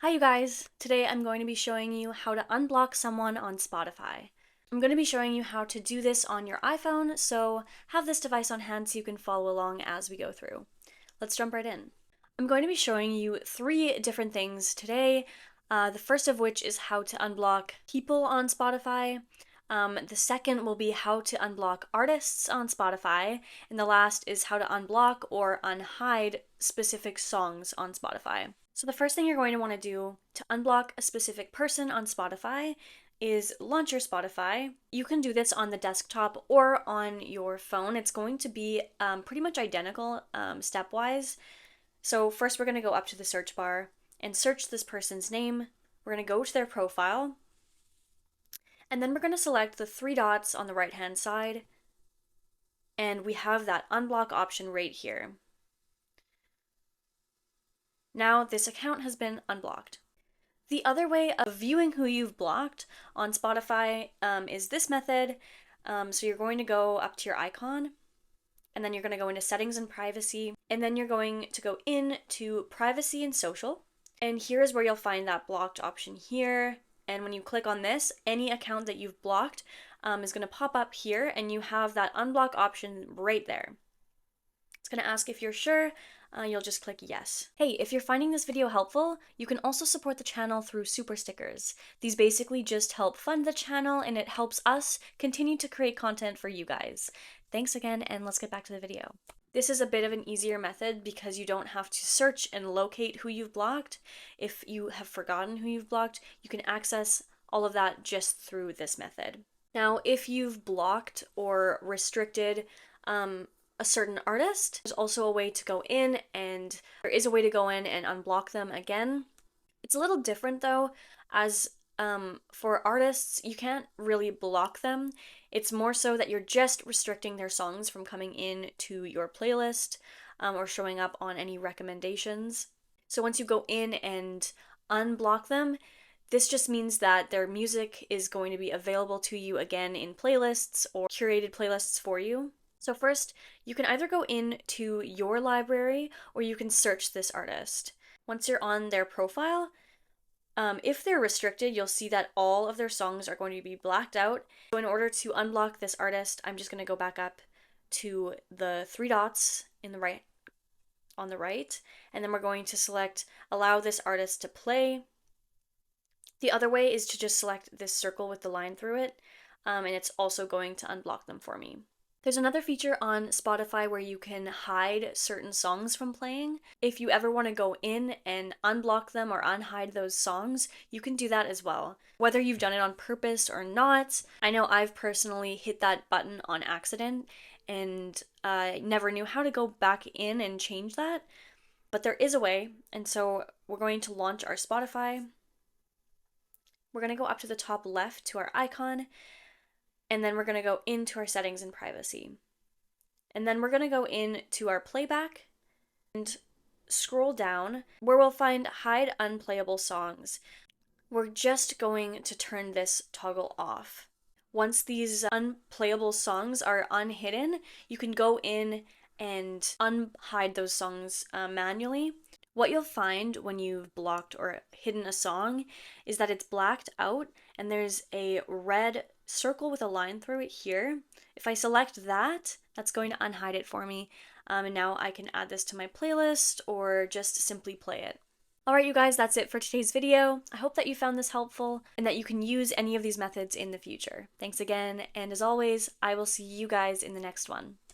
Hi you guys! Today I'm going to be showing you how to unblock someone on Spotify. I'm going to be showing you how to do this on your iPhone, so have this device on hand so you can follow along as we go through. Let's jump right in. I'm going to be showing you three different things today, the first of which is how to unblock people on Spotify. The second will be how to unblock artists on Spotify, and the last is how to unblock or unhide specific songs on Spotify. So the first thing you're going to want to do to unblock a specific person on Spotify is launch your Spotify. You can do this on the desktop or on your phone. It's going to be pretty much identical stepwise. So first we're going to go up to the search bar and search this person's name. We're going to go to their profile, and then we're going to select the three dots on the right hand side, and we have that unblock option right here. Now this account has been unblocked. The other way of viewing who you've blocked on Spotify is this method. So you're going to go up to your icon, and then you're going to go into settings and privacy, and then you're going to go into privacy and social. And here's where you'll find that blocked option here. And when you click on this, any account that you've blocked is going to pop up here, and you have that unblock option right there. It's going to ask if you're sure. You'll just click yes. Hey, if you're finding this video helpful, you can also support the channel through super stickers. These basically just help fund the channel, and it helps us continue to create content for you guys. Thanks again, and let's get back to the video. This is a bit of an easier method because you don't have to search and locate who you've blocked. If you have forgotten who you've blocked, you can access all of that just through this method. Now, if you've blocked or restricted a certain artist, there's also a way to go in, and there is a way to go in and unblock them again. It's a little different though, as for artists, you can't really block them. It's more so that you're just restricting their songs from coming in to your playlist or showing up on any recommendations. So once you go in and unblock them, this just means that their music is going to be available to you again in playlists or curated playlists for you. So first, you can either go into your library or you can search this artist. Once you're on their profile, if they're restricted, you'll see that all of their songs are going to be blacked out. So in order to unblock this artist, I'm just going to go back up to the three dots on the right, and then we're going to select allow this artist to play. The other way is to just select this circle with the line through it, and it's also going to unblock them for me. There's another feature on Spotify where you can hide certain songs from playing. If you ever want to go in and unblock them or unhide those songs, you can do that as well. Whether you've done it on purpose or not, I know I've personally hit that button on accident and never knew how to go back in and change that. But there is a way, and so we're going to launch our Spotify. We're going to go up to the top left to our icon, and then we're going to go into our settings and privacy. And then we're going to go into our playback and scroll down where we'll find hide unplayable songs. We're just going to turn this toggle off. Once these unplayable songs are unhidden, you can go in and unhide those songs manually. What you'll find when you've blocked or hidden a song is that it's blacked out and there's a red circle with a line through it here. If I select that, that's going to unhide it for me, and now I can add this to my playlist or just simply play it. Alright you guys, that's it for today's video. I hope that you found this helpful and that you can use any of these methods in the future. Thanks again, and as always, I will see you guys in the next one.